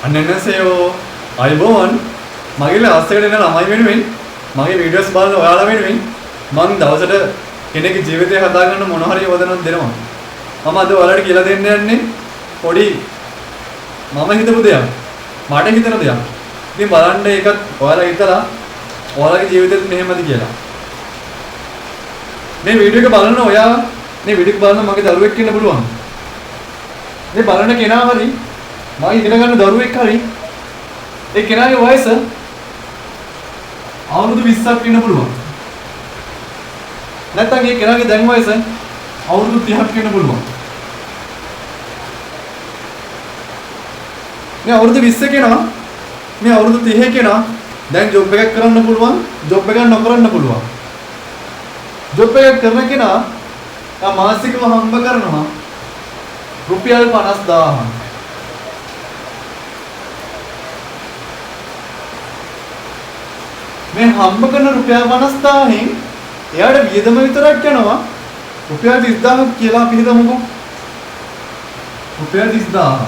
අනන්නසයෝ අයිබෝවන් මගේ ලස්සකට එන ළමයි වෙනුවෙන් මගේ වීඩියෝස් බලන ඔයාලා වෙනුවෙන් මම දවසට කෙනෙකුගේ ජීවිතය හදාගන්න මොන හරි යොදනක් දෙනවා. මම අද ඔයාලට කියලා දෙන්න යන්නේ පොඩි මම හිතපු දෙයක්. මට හිතන දෙයක්. ඉතින් බලන්න ඒකත් ඔයාලා හිතලා ඔයාලගේ ජීවිතෙත් මෙහෙමද කියලා. මේ වීඩියෝ එක බලන ඔයා මේ වීඩියෝ එක බලන මගේ දරුවෙක් ඉන්න පුළුවන්. මේ බලන කෙනා හරි මම ඉගෙන ගන්න දරුවෙක් හරි ඒ කෙනාගේ වයස අවුරුදු 20ක් වෙන්න පුළුවන්. නැත්නම් ඒ කෙනාගේ දැන් වයස අවුරුදු 30ක් වෙන්න පුළුවන්. මේ අවුරුදු 20 කෙනා මේ අවුරුදු 30 කෙනා දැන් ජොබ් එකක් කරන්න පුළුවන්, ජොබ් එකක් නොකරන්න පුළුවන්. ජොබ් එකක් කරන කෙනා මාසිකව හම්බ කරනවා රුපියල් 50000. මේ හම්බ කරන රුපියල් 50000න් එයාට වියදම විතරක් යනවා රුපියල් 30000ක් කියලා අපි හිතමුකෝ. රුපියල් 30000.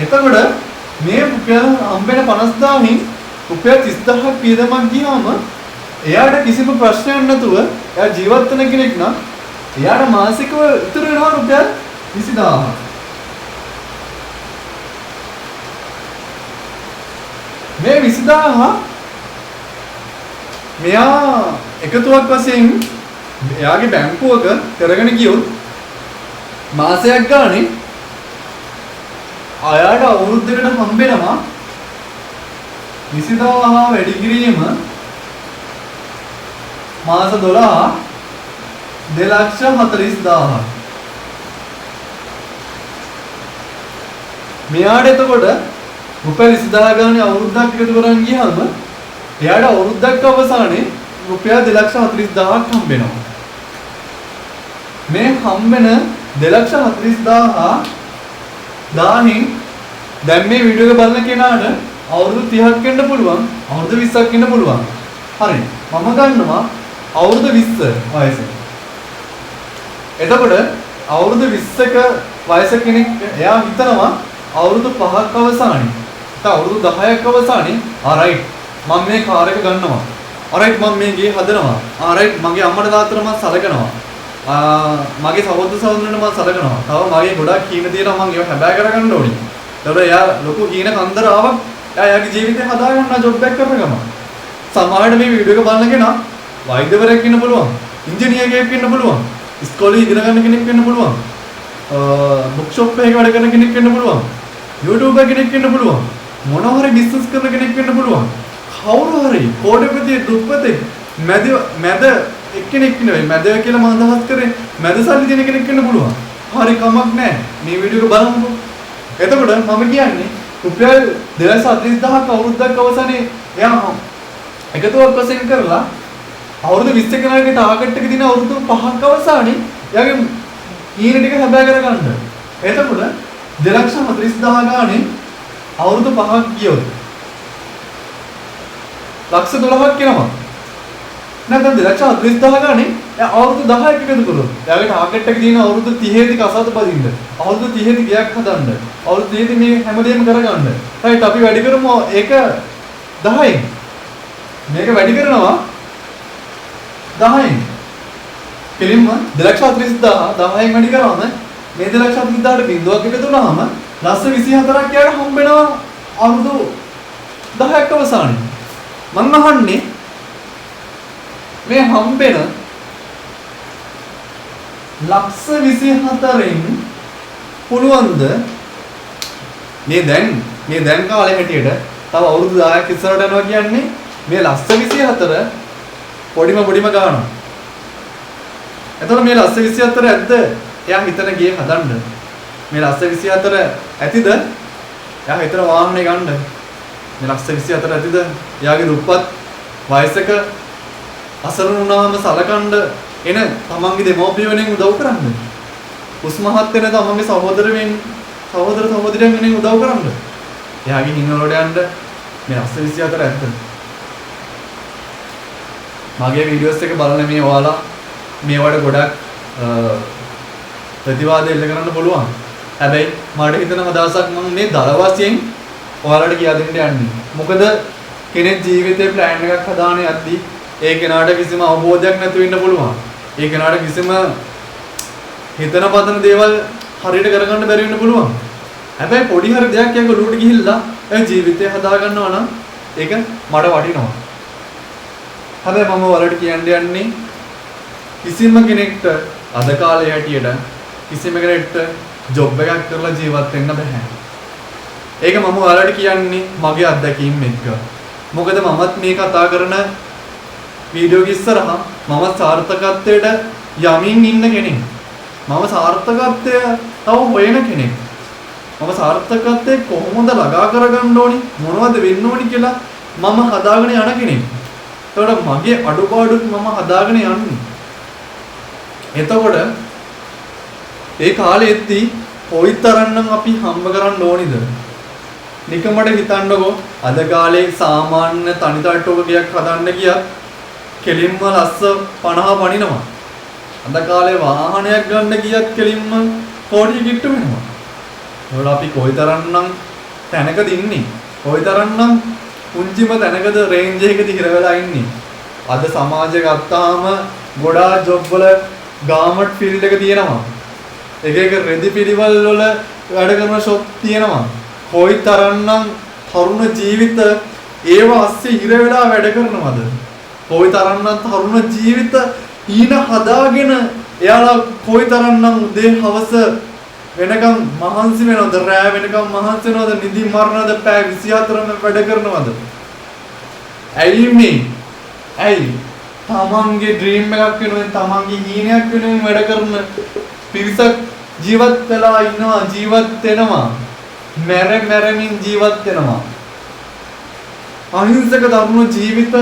එතකොට මේ රුපියල් හම්බෙන 50000න් රුපියල් 30000ක් වියදමක් ගියාම එයාට කිසිම ප්‍රශ්නයක් නැතුව එයා ජීවත් වෙන කෙනෙක් නම් එයාට මාසිකව ඉතුරු වෙනවා රුපියල් 20000. මේ 20000 මෙයා එකතුවක් වශයෙන් එයාගේ බැංකුවක කරගෙන ගියොත් මාසයක් ගානේ අයාට අවුරුද්දකට හම්බෙනවා 20000 වැඩි කිරීම මාස 12 2,40,000. මෙයාට එතකොට රුපියල් 20000 ගානේ අවුරුද්දක් එකතු කරන් ගියාම එයාට අවුරුද්දක් අවසානයේ රුපියල් 2,40,000ක් හම්බෙනවා. මේ හම්බෙන 2,40,000 දාහින් දැන් මේ වීඩියෝ එක බලන කෙනාට අවුරුදු 30ක් වෙන්න පුළුවන්, අවුරුදු 20ක් වෙන්න පුළුවන්. හරි. මම ගන්නවා අවුරුදු 20 වයස. එතකොට අවුරුදු 20ක වයස කෙනෙක් එයා හිතනවා අවුරුදු 5ක් අවසානයේ අවුරුදු 10ක් අවසානයේ ආරයිට් මම මේ කාර් එක ගන්නවා. ආරයිට් මම මේ ගේ හදනවා. ආරයිට් මගේ අම්මට තාත්තට මම සලකනවා. මගේ සහෝදර සහෝදරයන්ට මම සලකනවා. තව මගේ ගොඩක් කීන තියෙනවා මම ඒවා හැබෑ කරගන්න ඕනි. ඒතකොට එයා ලොකු කීන කන්දර ආවක් එයාගේ ජීවිතය හදාගන්න ජොබ් එකක් කරන ගම. සමහරවිට මේ වීඩියෝ එක බලන කෙනා වෛද්‍යවරයෙක් වෙන්න පුළුවන්. ඉංජිනේරියෙක් වෙන්න පුළුවන්. ඉස්කෝලේ ඉගෙන ගන්න කෙනෙක් වෙන්න පුළුවන්. බුක් ෂොප් එකක වැඩ කරන කෙනෙක් වෙන්න පුළුවන්. YouTuber කෙනෙක් වෙන්න පුළුවන්. මොනවා හරි බිස්නස් කරන කෙනෙක් වෙන්න පුළුවන්. කවුරු හරි කෝටිපති දුප්පතෙක් මැද එක්කෙනෙක් නෙවෙයි මැද කියලා මම අදහස් කරේ මැද සල්ලි දෙන කෙනෙක් වෙන්න පුළුවන්. හරි කමක් නැහැ. මේ වීඩියෝ එක බලමුකෝ. එතකොට මම කියන්නේ රුපියල් 2,40,000ක් අවුරුද්දක් අවසානයේ එයා එකතුවක් වශයෙන් කරලා අවුරුදු 20 කෙනාගේ ටාගට් එක දින අවුරුදු 5ක් අවසානයේ එයාගේ ඊන ටික හැබෑ කරගන්න. එතකොට 2,40,000 ගානේ අවුරුදු 5ක් ගියොත් 1,12,000ක් එනවා. නැත්නම් 2,40,000 ගානේ එයා අවුරුදු 10ක් එකතු කරොත් එයාගේ ටාගට් එක දින අවුරුදු 30 දී කසාද බදින්න. අවුරුදු 30 දී ගයක් හදන්න. අවුරුදු 30 දී මේ හැමදේම කරගන්න. right අපි වැඩි කරමු ඒක 10න්. මේක වැඩි කරනවා 10න්. කෙලින්ම 2,40,000 10න් වැඩි කරාම මේ 2,40,000ට බිඳුවක් එකතු වුණාම ලස්ස 24ක් යාට හම්බ වෙනවා අවුරුදු 10ක් අවසානයේ. මම අහන්නේ මේ හම්බෙන ලක්ෂ 24න් පුළුවන්ද මේ දැන් කාලේ හැටියට තව අවුරුදු 10ක් ඉස්සරහට යනවා කියන්නේ මේ ලක්ෂ 24 පොඩිම ගානවා. එතකොට මේ ලක්ෂ 24 ඇද්ද එයා හිතන ගේ හදන්න? මේ ලක්ෂ 24 ඇතිද එයා හිතන වාහනේ ගන්න? මේ ලක්ෂ 24 ඇතිද එයාගේ දුප්පත් වයසක අසරණ වුණාම සලකන්න එන තමන්ගේ දෙමව්පිය වෙනින් උදව් කරන්න. උස්මහත් වෙන තමන්ගේ සහෝදර සහෝදරියන් වෙනින් උදව් කරන්න. එයාගේ හිඟවලට යන්න මේ ලක්ෂ 24 ඇත්ත. මගේ වීඩියෝස් එක බලන මේ ඔයාලා මේවට ගොඩක් ප්‍රතිවාද එල්ල කරන්න පුළුවන්. හැබැයි මට හිතෙන අදහසක් මම මේ දල වශයෙන් ඔයාලට කියා දෙන්න යන්නේ. මොකද කෙනෙක් ජීවිතේ ප්ලෑන් එකක් හදාන යද්දී ඒ කෙනාට කිසිම අවබෝධයක් නැතුව ඉන්න පුළුවන්. ඒ කෙනාට කිසිම හිතන පතන දේවල් හරියට කරගන්න බැරි වෙන්න පුළුවන්. හැබැයි පොඩි හරි දෙයක් යක ඔලුවට ගිහිල්ලා ඒ ජීවිතේ හදා ගන්නවා නම් ඒක මට වටිනවා. හැබැයි මම ඔයාලට කියන්න යන්නේ කිසිම කෙනෙක්ට අද කාලේ හැටියට කිසිම කෙනෙක්ට ජොබ් එකක් කරලා ජීවත් වෙන්න බෑ. ඒක මම ඔයාලට කියන්නේ මගේ අත්දැකීම් එක්ක. මොකද මමත් මේ කතා කරන වීඩියෝ එක ඉස්සරහා මම සාර්ථකත්වයට යමින් ඉන්න කෙනෙක්. මම සාර්ථකත්වය තව හොයන කෙනෙක්. මම සාර්ථකත්වයේ කොහොමද ළඟා කරගන්න ඕනි මොනවද වෙන්න ඕනි කියලා මම හදාගෙන යන කෙනෙක්. ඒකට මගේ අඩුපාඩුත් මම හදාගෙන යන්නේ. එතකොට ඒ කාලෙද්දී කොයිතරම්නම් අපි හම්බ කරන්න ඕනිද? නිකමඩ හිතන්නකෝ අද කාලේ සාමාන්‍ය තනි තට්ටුවක ගයක් හදන්න ගියත් කෙලින්ම ලස්ස 50 පනිනවා. අද කාලේ වාහනයක් ගන්න ගියත් කෙලින්ම කෝටි කිට්ටු වෙනවා. ඒවල අපි කොයිතරම්නම් තැනකද ඉන්නේ? කොයිතරම්නම් පුංචිම තැනකද රේන්ජ් එකකදී හිර වෙලා ඉන්නේ? අද සමාජය ගත්තාම ගොඩාක් ජොබ් වල ගාමට් ෆීල්ඩ් එක තියෙනවා. එක එක රෙදි පිළිවෙල් වල වැඩ කරන ෂොප් තියෙනවා. කොයිතරම්නම් තරුණ ජීවිත ඒව ASCII හිර වෙලා වැඩ කරනවද? කොයිතරම්නම් තරුණ ජීවිත ඊන හදාගෙන එයාලා කොයිතරම්නම් උදේ හවස වෙනකම් මහන්සි වෙනවද? රෑ වෙනකම් මහන්සි වෙනවද? නිදි මරනවද? පැය 24ම වැඩ කරනවද? ඇයි මේ? ඇයි? තමන්ගේ ඩ්‍රීම් එකක් වෙනුවෙන් තමන්ගේ හීනයක් වෙනුවෙන් වැඩ කරන පිරිසක් ජීවත් වෙලා ඉන්නවා, ජීවත් වෙනවා. මැරෙමින් ජීවත් වෙනවා. අහිංසක තරුණ ජීවිත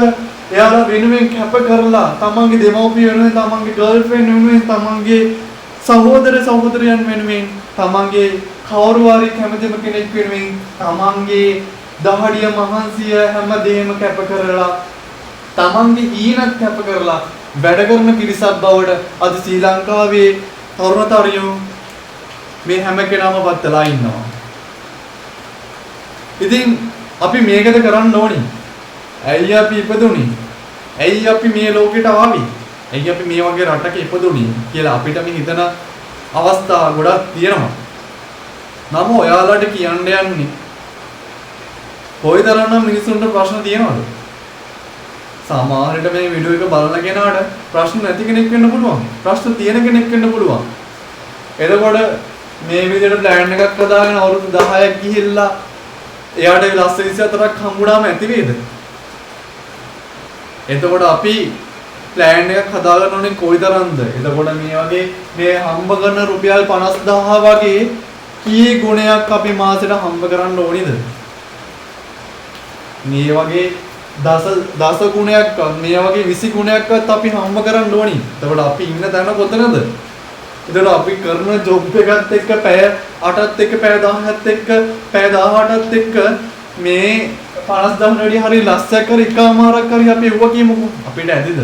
එයාලා වෙනුවෙන් කැප කරලා තමන්ගේ දෙමව්පිය වෙනුවෙන්, තමන්ගේ ගර්ල්ෆ්‍රෙන්ඩ් වෙනුවෙන්, තමන්ගේ සහෝදර සහෝදරයන් වෙනුවෙන්, තමන්ගේ කවුරු හරි කැමතිම කෙනෙක් වෙනුවෙන්, තමන්ගේ දහඩිය මහන්සිය හැමදේම කැප කරලා, තමන්ගේ ඊනත් කැප කරලා වැඩ කරන පිරිසක් බවට අද ශ්‍රී ලංකාවේ තරුණ තරුණියෝ මේ හැම කෙනාම පත්ලා ඉන්නවා. ඉතින් අපි මේකද කරන්න ඕනි. ඇයි අපි ඉපදුනේ? ඇයි අපි මේ ලෝකෙට ආවේ? ඇයි අපි මේ වගේ රටක ඉපදුනේ කියලා අපිට මේ හිතන අවස්ථා ගොඩක් තියෙනවා. නම ඔයාලට කියන්න යන්නේ කොයිතරම්නම් මිනිසුන්ට ප්‍රශ්න තියෙනවද? සමහරවිට මේ වීඩියෝ එක බලන කෙනාට ප්‍රශ්න නැති කෙනෙක් වෙන්න පුළුවන්. ප්‍රශ්න තියෙන කෙනෙක් වෙන්න පුළුවන්. එතකොට මේ විදිහට ප්ලෑන් එකක් හදාගෙන අවුරුදු 10ක් ගිහිල්ලා එයාට ලස්ස 24ක් හම්බුනාම ඇති වේද? එතකොට අපි ප්ලෑන් එකක් හදාගන්න ඕනේ කොයිතරම්ද? එතකොට මේ වගේ මේ හම්බ කරන රුපියල් 50000 වගේ කී ගුණයක් අපි මාසෙට හම්බ කරන්න ඕනිද? මේ වගේ දස ගුණයක්වත් මේ වගේ 20 ගුණයක්වත් අපි හම්බ කරන්න ඕනි. එතකොට අපි ඉන්න තැන කොතනද? එතකොට අපි කරන ජොබ් එකත් එක්ක පැය 8ත් එක්ක පැය 10ත් එක්ක පැය 18ත් එක්ක මේ 50000 වැඩි හරි ලස්සයක් හරි එකමාරක් හරි අපි එව්වා කියමුකෝ. අපිට ඇදිද?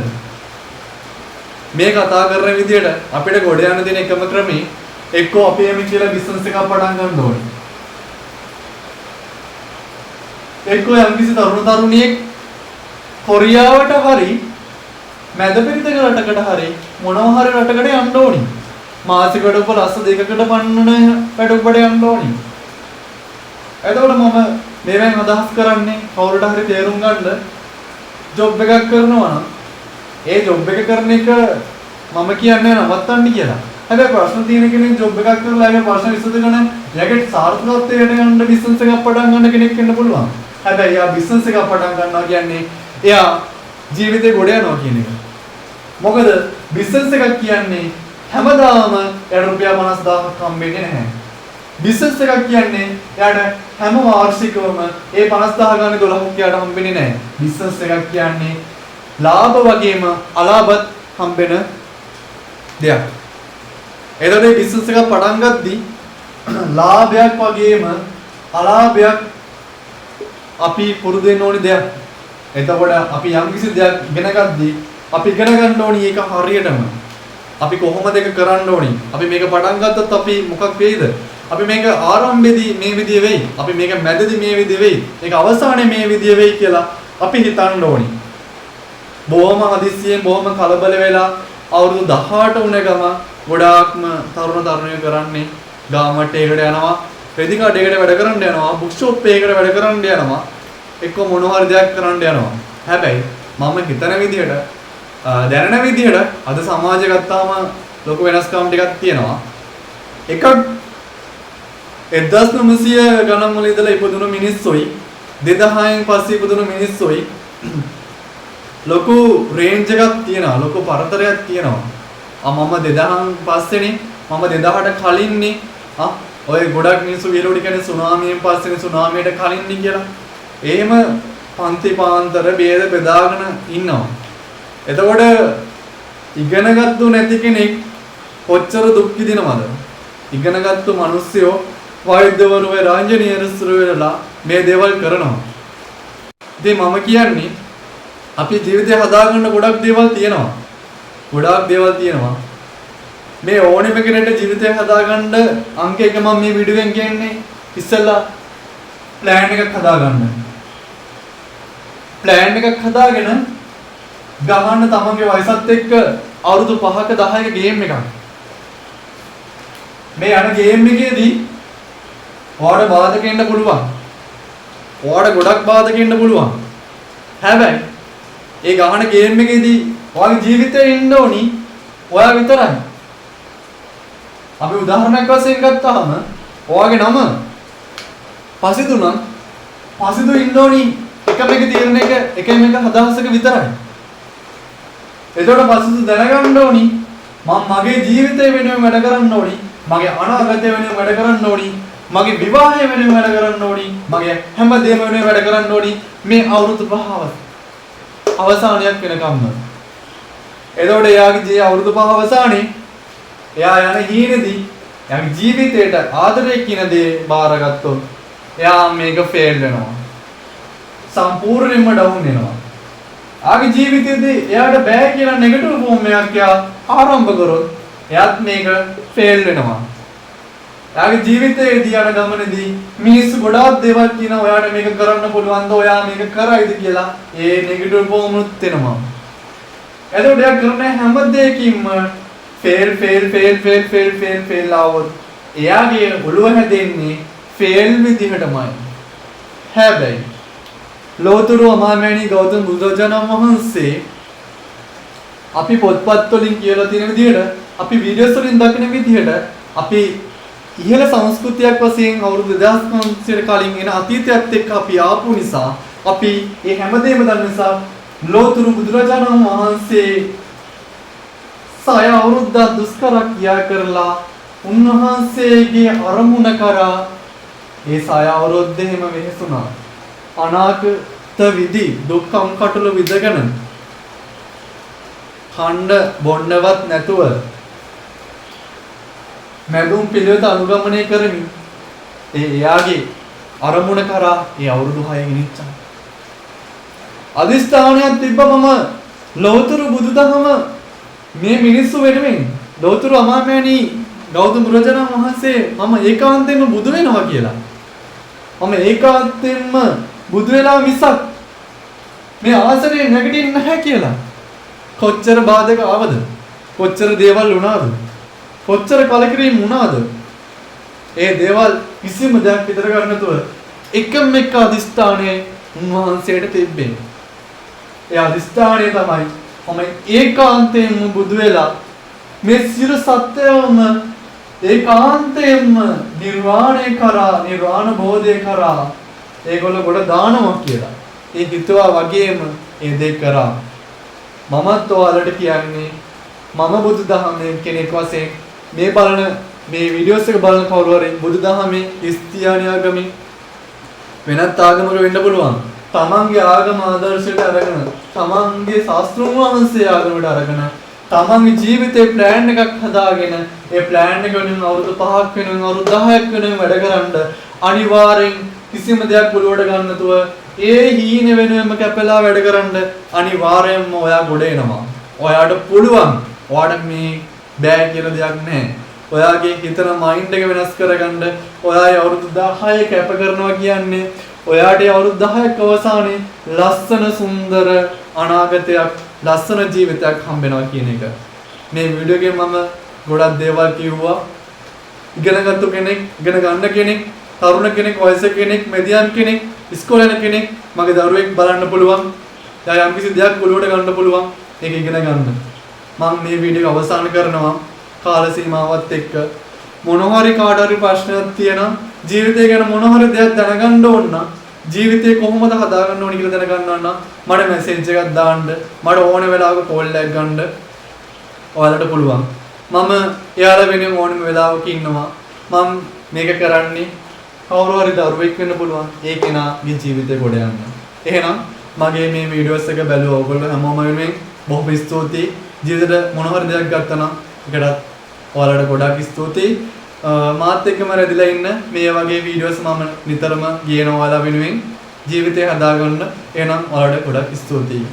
මේ කතා කරන විදියට අපිට ගොඩ යන දින එකම ක්‍රමේ එක්කෝ අපි එමි කියලා බිස්නස් එකක් පටන් ගන්න ඕනේ. එක්කෝ යම්කිසි තරුණ තරුණියෙක් කොරියාවට හරි මැද පෙරදිග රටකට හරි මොනවා හරි රටකට යන්න ඕනි. මාසික වැඩ උපලස්ස දෙකකට පන්නන වැඩකට යන්න ඕනි. එතකොට මම මේවෙන් අදහස් කරන්නේ කවුරුට හරි තේරුම් ගන්න ජොබ් එකක් කරනවා නම් ඒ ජොබ් එක කරන එක මම කියන්නේ නවත්තන්න කියලා. හැබැයි ප්‍රශ්න තියෙන කෙනෙක් ජොබ් එකක් කරලා ඒක ප්‍රශ්න විසඳගෙන එයාගේ සාර්ථකත්වයට යන්න බිස්නස් එකක් පටන් ගන්න කෙනෙක් වෙන්න පුළුවන්. හැබැයි එයා බිස්නස් එකක් පටන් ගන්නවා කියන්නේ එයා ජීවිතේ ගොඩ යනවා කියන එක. මොකද බිස්නස් එකක් කියන්නේ හැමදාම එයාට රුපියල් 50000ක් හම්බෙන්නේ නැහැ. බිස්නස් එකක් කියන්නේ එයාට හැම වාර්ෂිකවම ඒ 50000 ගන්න 12ක් එයාට හම්බෙන්නේ නැහැ. බිස්නස් එකක් කියන්නේ ලාභ වගේම අලාභත් හම්බෙන දෙයක්. එතකොට මේ බිස්නස් එක පටන් ගද්දී ලාභයක් වගේම අලාභයක් අපි පුරුදු වෙන්න ඕනි දෙයක්. එතකොට අපි යම් කිසි දෙයක් ඉගෙන ගද්දී අපි ඉගෙන ගන්න ඕනි ඒක හරියටම. අපි කොහොමද ඒක කරන්න ඕනි? අපි මේක පටන් ගත්තොත් අපි මොකක් වෙයිද? අපි මේක ආරම්භයේදී මේ විදිය වෙයි. අපි මේක මැදදී මේ විදිය වෙයි. මේක අවසානයේ මේ විදිය වෙයි කියලා අපි හිතන්න ඕනි. බොහොම හදිස්සියෙන් බොහොම කලබල වෙලා අවුරුදු 18 වුණ ගම ගොඩාක්ම තරුණ තරුණියෝ කරන්නේ ගාමට්ටයකට යනවා, රෙදි කඩේකට වැඩ කරන්න යනවා, බුක් ෂොප් එකකට වැඩ කරන්න යනවා, එක්ක මොන හරි දෙයක් කරන්න යනවා. හැබැයි මම හිතන විදිහට දැනෙන විදිහට අද සමාජය ගත්තාම ලොකු වෙනස්කම් ටිකක් තියෙනවා. එකක් 1900 ගණන් වල ඉඳලා ඉපදුණු මිනිස්සුයි 2000න් පස්සේ ඉපදුණු මිනිස්සුයි ලොකු රේන්ජ් එකක් තියෙනවා, ලොකු පරතරයක් තියෙනවා. මම 2000න් පස්සේනේ, මම 2000ට කලින්නේ. ඔය ගොඩක් මිනිස්සු විලෝඩි කියන්නේ සුනාමියෙන් පස්සේනේ, සුනාමියට කලින්නේ කියලා. එහෙම පන්ති පාන්තර ભેද බෙදාගෙන ඉන්නවා. එතකොට ඉගෙනගත්තු නැති කෙනෙක් කොච්චර දුක් විඳිනවද? ඉගෙනගත්තු මිනිස්සුયો වෛද්‍යවරු වෙලා, ඉංජිනේරුවරු වෙලා මේ දේවල් කරනවා. ඉතින් මම කියන්නේ අපි ජීවිතය හදාගන්න ගොඩක් දේවල් තියෙනවා. ගොඩාක් දේවල් තියෙනවා. මේ ඕනෙම කෙනෙක්ට ජීවිතය හදාගන්න අංක එක මම මේ වීඩියෝ එකෙන් කියන්නේ ඉස්සෙල්ලා ප්ලෑන් එකක් හදාගන්න. ප්ලෑන් එකක් හදාගෙන ගහන්න තමන්ගේ වයසත් එක්ක අවුරුදු 5ක 10ක ගේම් එකක්. මේ යන ගේම් එකේදී ඔයාලට බාධක එන්න පුළුවන්. ඔයාලට ගොඩක් බාධක එන්න පුළුවන්. හැබැයි ඒ ගහන ගේම් එකේදී ඔයාගේ ජීවිතේ ඉන්න ඕනි ඔයා විතරයි. අපි උදාහරණයක් වශයෙන් ගත්තාම ඔයාගේ නම පසිදු නම් පසිදු ඉන්න ඕනි එකම එක තීරණ එක එකම එක හදහසක විතරයි. එතකොට පසිදු දැනගන්න ඕනි මම මගේ ජීවිතය වෙනුවෙන් වැඩ කරන්න ඕනි, මගේ අනාගතය වෙනුවෙන් වැඩ කරන්න ඕනි, මගේ විවාහය වෙනුවෙන් වැඩ කරන්න ඕනි, මගේ හැම දෙයක්ම වෙනුවෙන් වැඩ කරන්න ඕනි මේ අවුරුදු 5 අවසානයක් වෙනකම්ම. එතකොට එයාගේ අවුරුදු 5 අවසානයේ එයා යන හීනේදී එයාගේ ජීවිතේට ආදරය කියන දේ බාරගත්තොත් එයා මේක ෆේල් වෙනවා. සම්පූර්ණයෙන්ම ඩවුන් වෙනවා. ආගේ ජීවිතේදී එයාට බෑ කියලා නෙගටිව් ෆෝම් එකක් එයා ආරම්භ කරොත් එයාත් මේක ෆේල් වෙනවා. එයාගේ ජීවිතයේදී යන ගමනේදී මිනිස්සු ගොඩාක් දේවල් කියනවා ඔයාට මේක කරන්න පුළුවන්ද, ඔයා මේක කරයිද කියලා. ඒ නෙගටිව් ෆෝම් උත් වෙනවා. එතකොට එයා කරන හැම දෙයකින්ම ෆේල් આવොත් එයාගේ ඔළුව හැදෙන්නේ ෆේල් විදිහටමයි. හැබැයි ලෝතුරු අමාමෑණී ගෞතම බුදුරජාණන් වහන්සේ අපි පොත්පත් වලින් කියලා තියෙන විදිහට, අපි වීඩියෝස් වලින් දකින විදිහට, අපි ඉහළ සංස්කෘතියක් වශයෙන් අවුරුදු 2500කට කලින් එන අතීතයත් එක්ක අපි ආපු නිසා, අපි මේ හැමදේම දන්න නිසා ලෝතුරු බුදුරජාණන් වහන්සේ 6 අවුරුද්දක් දුෂ්කර ක්‍රියා කරලා උන්වහන්සේගේ අරමුණ කරා ඒ 6 අවුරුද්දේම වෙහසුණා. අනාගත විදි දුක්ඛම් කටළු විදගෙන ඛණ්ඩ බොන්නවත් නැතුව මැදුම් පිළිවෙත අනුගමනය කරමින් එයාගේ අරමුණ කරා ඒ අවුරුදු 6 ගෙනිච්චා. අදිස්ථානයක් තිබ්බ මම ලෞතර බුදුදහම මේ මිනිස්සු වෙනුවෙන් ලෞතර අමාමෑණී ගෞතම බුදුරජාණන් වහන්සේ මම ඒකාන්තයෙන්ම බුදු වෙනවා කියලා. මම ඒකාන්තයෙන්ම බුදු වෙලා මිසක් මේ ආසනේ නැගිටින්නේ නැහැ කියලා. කොච්චර බාධක ආවද? කොච්චර දේවල් වුණාද? කොච්චර කලකිරීම වුණාද? ඒ දේවල් කිසිම දෙයක් විතර ගන්න නැතුව එකම එක අදිස්ථානයේ උන්වහන්සේට තිබ්බේ. ඒ අදිස්ථානය තමයි මම ඒකාන්තයෙන්ම බුදු වෙලා මේ සියලු සත්‍යවම ඒකාන්තයෙන්ම නිර්වාණය කරා, නිර්වාණ බෝධය කරා ඒගොල්ලෝ ගොඩ දානවා කියලා. ඒ හිතුවා වගේම ඒ දේ කරා. මමත් ඔයාලට කියන්නේ මම බුදුදහමේ කෙනෙක් වශයෙන් මේ බලන මේ වීඩියෝස් එක බලන කවුරු හරි බුදුදහමේ ක්‍රිස්තියානි ආගමේ වෙනත් ආගමක වෙන්න පුළුවන්. තමන්ගේ ආගම ආදර්ශයට අරගෙන, තමන්ගේ ශාස්ත්‍රඥ වහන්සේ ආගමකට අරගෙන, තමන්ගේ ජීවිතේ ප්ලෑන් එකක් හදාගෙන, ඒ ප්ලෑන් එක වෙනුවෙන් අවුරුදු 5ක් වෙනුවෙන් අවුරුදු 10ක් වෙනුවෙන් වැඩ කරන්න අනිවාර්යෙන් කිසිම දෙයක් ඔලුවට ගන්න නැතුව ඒ හීන වෙනුවෙන්ම කැපලා වැඩ කරන්න අනිවාර්යෙන්ම ඔයා ගොඩ එනවා. ඔයාට පුළුවන්. ඔයාට මේ බෑ කියලා දෙයක් නැහැ. ඔයාගේ හිතන මයින්ඩ් එක වෙනස් කරගන්න ඔයාගේ අවුරුදු 10 කැප කරනවා කියන්නේ ඔයාට අවුරුදු 10ක් අවසානයේ ලස්සන සුන්දර අනාගතයක් ලස්සන ජීවිතයක් හම්බෙනවා කියන එක. මේ වීඩියෝ එකේ මම ගොඩක් දේවල් කිව්වා. ඉගෙනගත්තු කෙනෙක්, ඉගෙන ගන්න කෙනෙක්, තරුණ කෙනෙක්, වයසක කෙනෙක්, මැදියම් කෙනෙක්, ඉස්කෝලේ යන කෙනෙක් මගේ දරුවෙක් බලන්න පුළුවන්. එයා යම් කිසි දෙයක් ඔලුවට ගන්න පුළුවන්. ඒක ඉගෙන ගන්න. මම මේ වීඩියෝ එක අවසන් කරනවා කාල සීමාවත් එක්ක. මොනවා හරි කාට හරි ප්‍රශ්නයක් තියෙනවා ජීවිතය ගැන මොනවා හරි දෙයක් දැනගන්න ඕන නම් ජීවිතේ කොහොමද හදාගන්න ඕනි කියලා දැනගන්න නම් මට මැසේජ් එකක් දාන්න. මට ඕන වෙලාවක කෝල් එකක් ගන්න. ඔයාලට පුළුවන්. මම එයාලා වෙනුවෙන් ඕනම වෙලාවක ඉන්නවා. මම මේක කරන්නේ කවුරු හරි දරුවෙක් වෙන්න පුළුවන්. ඒ කෙනාගේ ජීවිතේ ගොඩ යන්න. එහෙනම් මගේ මේ වීඩියෝස් එක බැලුවා ඔයගොල්ලෝ හැමෝම වෙනුවෙන් බොහොම ස්තුතියි. ජීවිතේට මොන හරි දෙයක් ගත්තා නම් ඒකටත් ඔයාලට ගොඩාක් ස්තුතියි. මාත් එක්කම රැඳිලා ඉන්න මේ වගේ වීඩියෝස් මම නිතරම ගේනවා ඔයාලා වෙනුවෙන් ජීවිතේ හදාගන්න. එහෙනම් ඔයාලට ගොඩාක් ස්තුතියි.